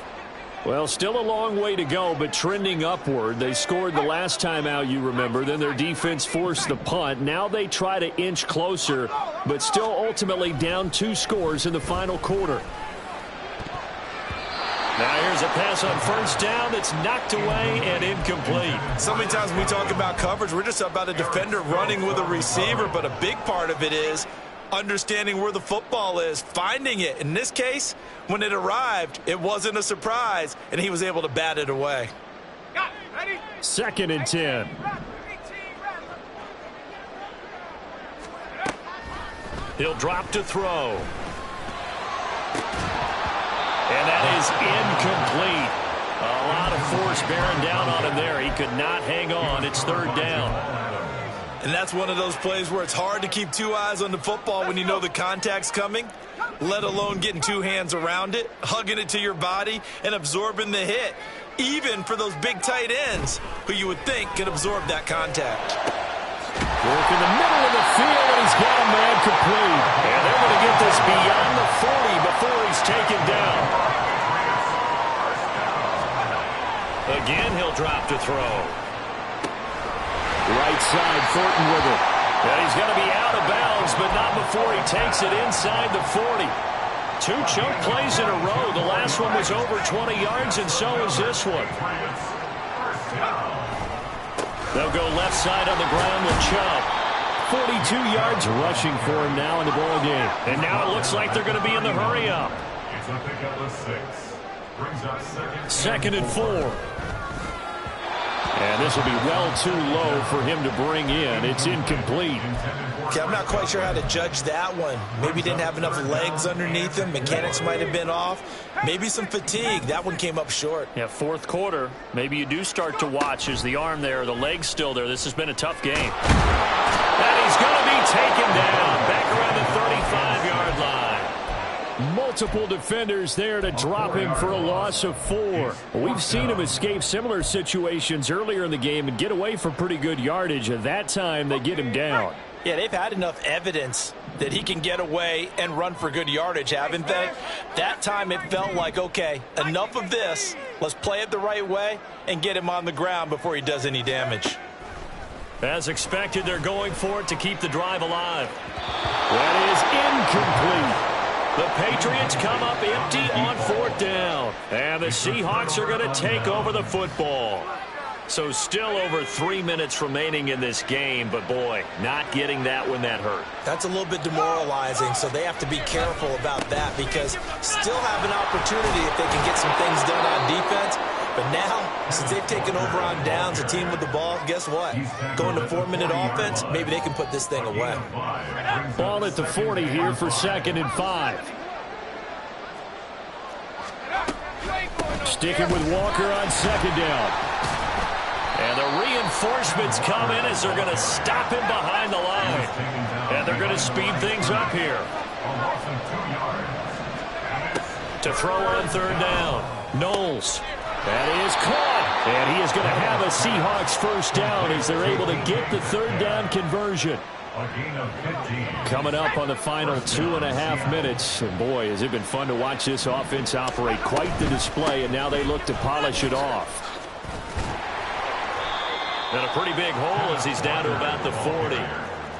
Well, still a long way to go, but trending upward. They scored the last time out, you remember. Then their defense forced the punt. Now they try to inch closer, but still ultimately down 2 scores in the final quarter. Now here's a pass on 1st down that's knocked away and incomplete. So many times when we talk about coverage, we're just about a defender running with a receiver, but a big part of it is understanding where the football is, finding it. In this case, when it arrived, it wasn't a surprise, and he was able to bat it away. 2nd and 10. He'll drop to throw. And that is incomplete. A lot of force bearing down on him there. He could not hang on. It's 3rd down. And that's one of those plays where it's hard to keep 2 eyes on the football when you know the contact's coming, let alone getting 2 hands around it, hugging it to your body, and absorbing the hit, even for those big tight ends who you would think could absorb that contact. Work in the middle of the field, and he's got a man complete. And they're going to get this beyond the 40 before he's taken down. Again, he'll drop to throw. Right side, Thornton with it. And he's going to be out of bounds, but not before he takes it inside the 40. 2 choke plays in a row. The last one was over 20 yards, and so is this one. They'll go left side on the ground with Chubb. 42 yards rushing for him now in the ball game. And now it looks like they're going to be in the hurry-up. It's a pickup of 6. Brings up 2nd and 4. And And this will be well too low for him to bring in. It's incomplete. Okay, I'm not quite sure how to judge that one. Maybe didn't have enough legs underneath him. Mechanics might have been off. Maybe some fatigue. That one came up short. Yeah, fourth quarter. Maybe you do start to watch as the arm there, the leg's still there. This has been a tough game. And he's going to be taken down back around the 35-yard line. Multiple defenders there to drop him for a loss of 4. We've seen him escape similar situations earlier in the game and get away from pretty good yardage. At that time, they get him down. Yeah, they've had enough evidence that he can get away and run for good yardage, haven't they? That time it felt like, okay, enough of this. Let's play it the right way and get him on the ground before he does any damage. As expected, they're going for it to keep the drive alive. That is incomplete. The Patriots come up empty on 4th down. And the Seahawks are going to take over the football. So still over 3 minutes remaining in this game, but boy, not getting that when that hurt. That's a little bit demoralizing, so they have to be careful about that because still have an opportunity if they can get some things done on defense. But now, since they've taken over on downs, a team with the ball, guess what? Going to 4-minute offense, maybe they can put this thing away. Ball at the 40 here for 2nd and 5. Sticking with Walker on 2nd down. And the reinforcements come in as they're going to stop him behind the line. And they're going to speed things up here. To throw on 3rd down. Knowles. That is caught. And he is going to have a Seahawks 1st down as they're able to get the 3rd down conversion. Coming up on the final 2.5 minutes. And boy, has it been fun to watch this offense operate. Quite the display, and now they look to polish it off. And a pretty big hole as he's down to about the 40.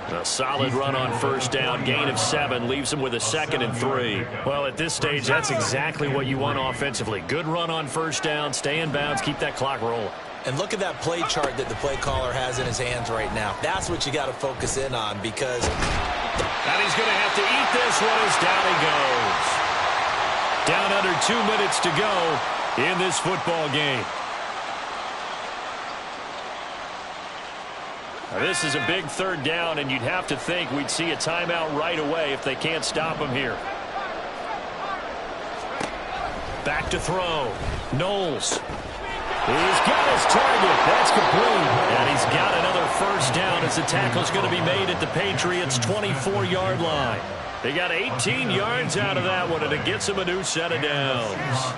A solid run on 1st down. Gain of 7 leaves him with a 2nd and 3. Well, at this stage, that's exactly what you want offensively. Good run on 1st down. Stay in bounds. Keep that clock rolling. And look at that play chart that the play caller has in his hands right now. That's what you got to focus in on because... And he's going to have to eat this one as down he goes. Down under 2 minutes to go in this football game. Now, this is a big 3rd down, and you'd have to think we'd see a timeout right away if they can't stop him here. Back to throw. Knowles. He's got his target. That's complete. And he's got another 1st down as the tackle's going to be made at the Patriots' 24-yard line. They got 18 yards out of that one, and it gets them a new set of downs.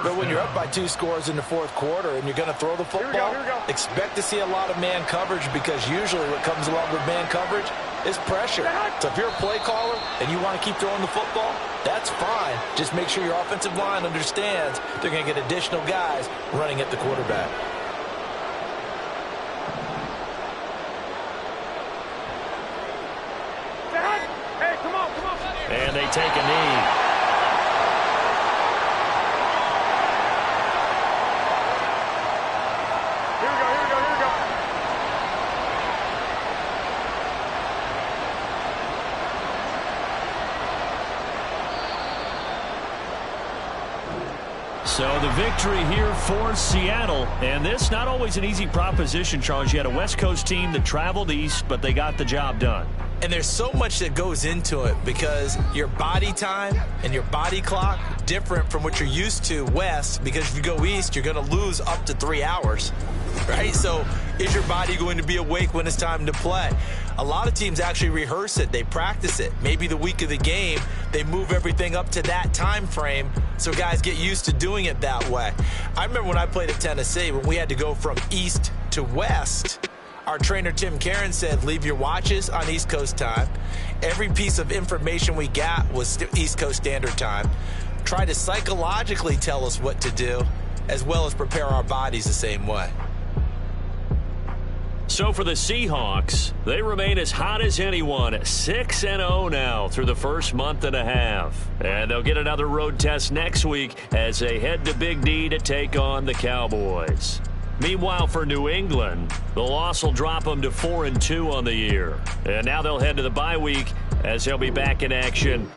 But when you're up by 2 scores in the 4th quarter and you're going to throw the football, expect to see a lot of man coverage because usually what comes along with man coverage is pressure. So if you're a play caller and you want to keep throwing the football, that's fine. Just make sure your offensive line understands they're going to get additional guys running at the quarterback. Hey, come on. And they take a knee. So the victory here for Seattle. And this not always an easy proposition, Charles. You had a West Coast team that traveled east, but they got the job done. And there's so much that goes into it because your body time and your body clock different from what you're used to west, because if you go east, you're going to lose up to 3 hours, right? So is your body going to be awake when it's time to play? A lot of teams actually rehearse it. They practice it. Maybe the week of the game, they move everything up to that time frame so guys get used to doing it that way. I remember when I played at Tennessee, when we had to go from east to west, our trainer, Tim Karen, said, leave your watches on East Coast time. Every piece of information we got was East Coast Standard Time. Try to psychologically tell us what to do, as well as prepare our bodies the same way. So for the Seahawks, they remain as hot as anyone, 6-0 now through the first month and a half. And they'll get another road test next week as they head to Big D to take on the Cowboys. Meanwhile, for New England, the loss will drop them to 4-2 on the year. And now they'll head to the bye week as they'll be back in action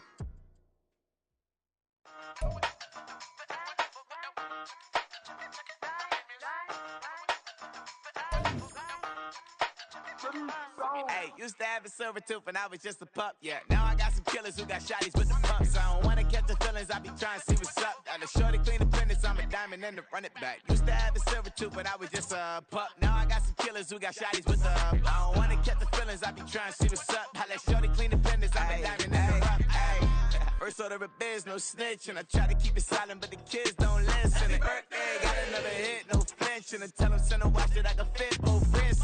Hey, used to have a silver tooth and I was just a pup, yeah. Now I got some killers who got shotties with the pumps. I don't wanna catch the feelings, I be trying to see what's up. Got a shorty clean the fitness, I'm a diamond and to run it back. Used to have a silver tooth, but I was just a pup. Now I got some killers who got shotties with the I don't wanna catch the feelings, I be trying to see what's up. I let shorty clean the fitness, I'm a diamond and to run it. First order of biz, no snitch, and I try to keep it silent, but the kids don't listen. Birthday, got another hit, no flinch, and I tell them send a watch that I can fit both friends.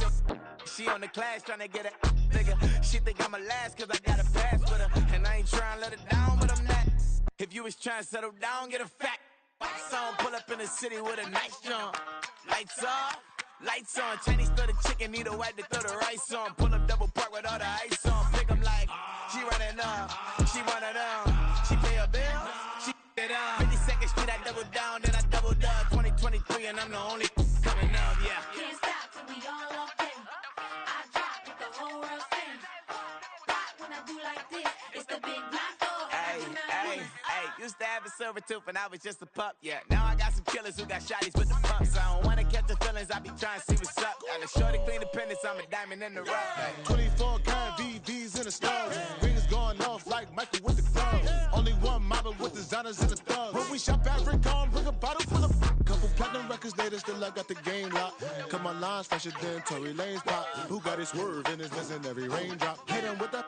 She on the class trying to get it bigger. She think I'm a last cause I got a pass with her. And I ain't trying to let her down, but I'm not. If you was trying to settle down, get a fat song. Pull up in the city with a nice jump. Lights off, lights on. Chinese throw the chicken, need a wipe to throw the rice on. Pull up double park with all the ice on. Pick 'em like, she running up, she one of them. She pay her bill, she it up. 52nd Street, I double down, then I doubled up. 2023 and I'm the only coming up, yeah. Can't stop till we all up in. I drop it, the whole world sings. Rock when I do like this, it's the big black dog. Hey, used to have a silver tooth and I was just a pup, yeah. Now I got some killers who got shotties with the pumps. I don't wanna catch the feelings, I be trying to see what's up. Got a shorty clean the pendants, I'm a diamond in the rough. Hey. 24 karat VVs in the stars. Rings going off like Michael with the clubs. Only one mobbing with designers in the thugs. When we shop at Rick on, bring a bottle full of couple platinum records later, still I got the game locked. Cause my lines fresher than Tory Lane's pop. Who got his swerve and is missing every raindrop. Hit him with the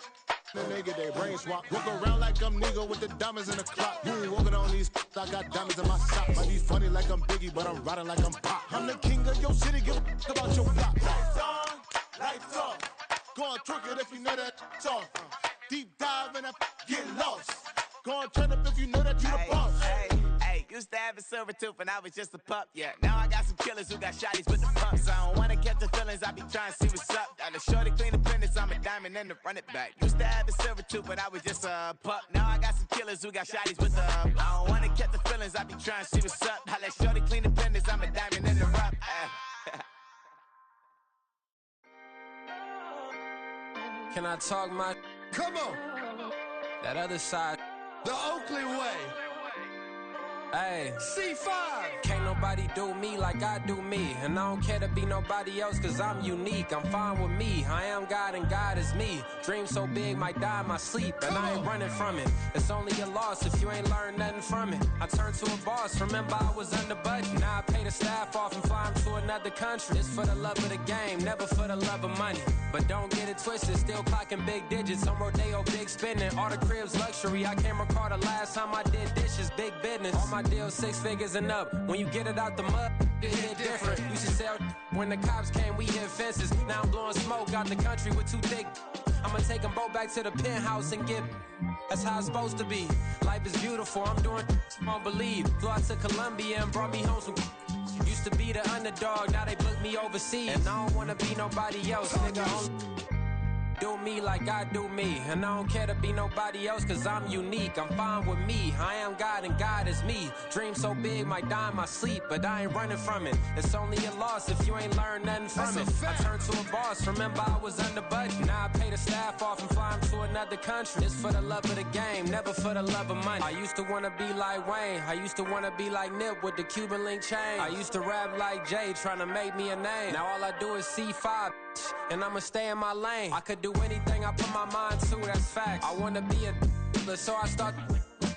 then they get their brain swap. Walk around like I'm Nego with the diamonds in the clock. You ain't walking on these I got diamonds in my socks. Might be funny like I'm Biggie, but I'm riding like I'm Pop. I'm the king of your city, give a about your block. Lights on, lights off. Go on, twerk it if you know that talk. Deep dive and get lost. Go on, turn up if you know that you the boss. Hey, used to have a silver tooth and I was just a pup, yeah. Now I got some killers who got shotties with the pumps. I don't wanna catch the feelings, I be trying to see what's up. Got a shorty clean the pendants, I'm a diamond and to run it back. Used to have a silver tooth, but I was just a pup. Now I got some killers who got shotties with the I don't wanna catch the feelings, I be trying to see what's up. I let shorty clean the pendants, I'm a diamond and to run. Can I talk my? Come on, That other side. the Oakley way. Hey. C5. Can't nobody do me like I do me. And I don't care to be nobody else cause I'm unique. I'm fine with me. I am God and God is me. Dream so big might die in my sleep. And I ain't running from it. It's only a loss if you ain't learned nothing from it. I turned to a boss. Remember I was under budget. Now I pay the staff off and fly them to another country. It's for the love of the game, never for the love of money. But don't get it twisted. Still clocking big digits. On Rodeo, big spending. All the cribs luxury. I can't recall the last time I did dishes. Big business. All my deals 6 figures and up. When you get it out the mud, it hit different. Used to sell when the cops came, we hit fences. Now I'm blowing smoke out the country with too thick. I'ma take them both back to the penthouse and get. That's how it's supposed to be. Life is beautiful. I'm doing won't believe. Flew out to Colombia and brought me home some. Used to be the underdog, now they book me overseas. And I don't wanna be nobody else, nigga. Do me like I do me. And I don't care to be nobody else cause I'm unique. I'm fine with me. I am God and God is me. Dream so big might die in my sleep. But I ain't running from it. It's only a loss if you ain't learned nothing from it. I turned to a boss. Remember I was under budget. Now I pay the staff off and fly them to another country. It's for the love of the game, never for the love of money. I used to wanna be like Wayne. I used to wanna be like Nip with the Cuban link chain. I used to rap like Jay trying to make me a name. Now all I do is C5 and I'ma stay in my lane. I could do anything I put my mind to, that's facts. I wanna be a so I start.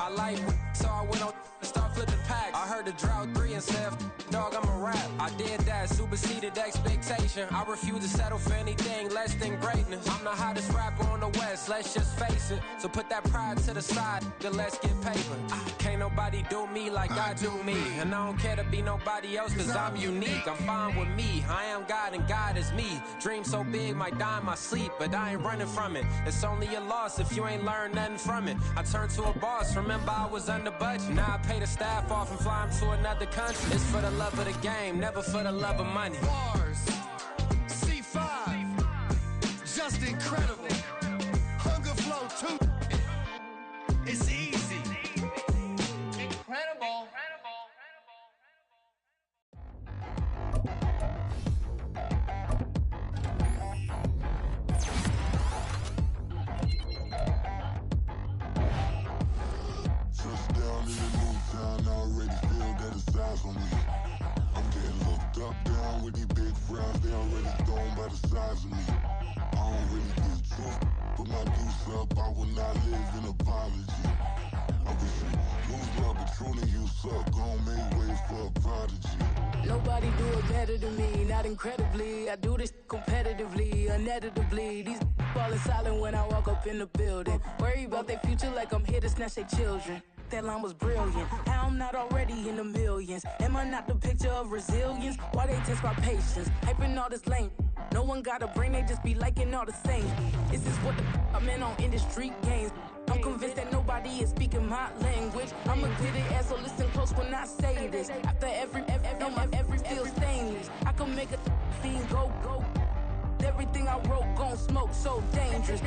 I like so I went on and start flipping packs. I heard the drought 3 and said, dog, I'm a rap. I did that, superseded expectation. I refuse to settle for anything less than greatness. I'm the hottest rapper on the West, let's just face it. So put that pride to the side, then let's get paper. Can't nobody do me like I do me. And I don't care to be nobody else cause I'm unique. I'm fine with me, I am God and God is me. Dream so big might die in my sleep, but I ain't running from it. It's only a loss if you ain't learned nothing from it. I turned to a boss, remember I was under budget. Now I pay the staff off and fly them to another country. It's for the love of the game, never for the love of money. Bars, C5, just incredible. Hunger Flow 2, it's easy. Incredible. Touchdown in the new town, I already feel that it's eyes on me. I'm getting looked up, down with these big frowns, they already thrown by the size of me. I don't really get drunk. Put my deuce up, I will not live in apology. I wish you lose love, but truly you suck. Gon' make way for a prodigy. Nobody do it better than me, not incredibly. I do this competitively, uneditably. These falling silent when I walk up in the building. Worry about their future like I'm here to snatch their children. That line was brilliant. How I'm not already in the millions? Am I not the picture of resilience? Why they test my patience? Hyping all this lame. No one got a brain, they just be liking all the same. Is this what the I'm in on industry games? I'm convinced that nobody is speaking my language. I'm a good ass, so listen close when I say this. After every feel stainless. I can make a fiend go. Everything I wrote gon' smoke so dangerous.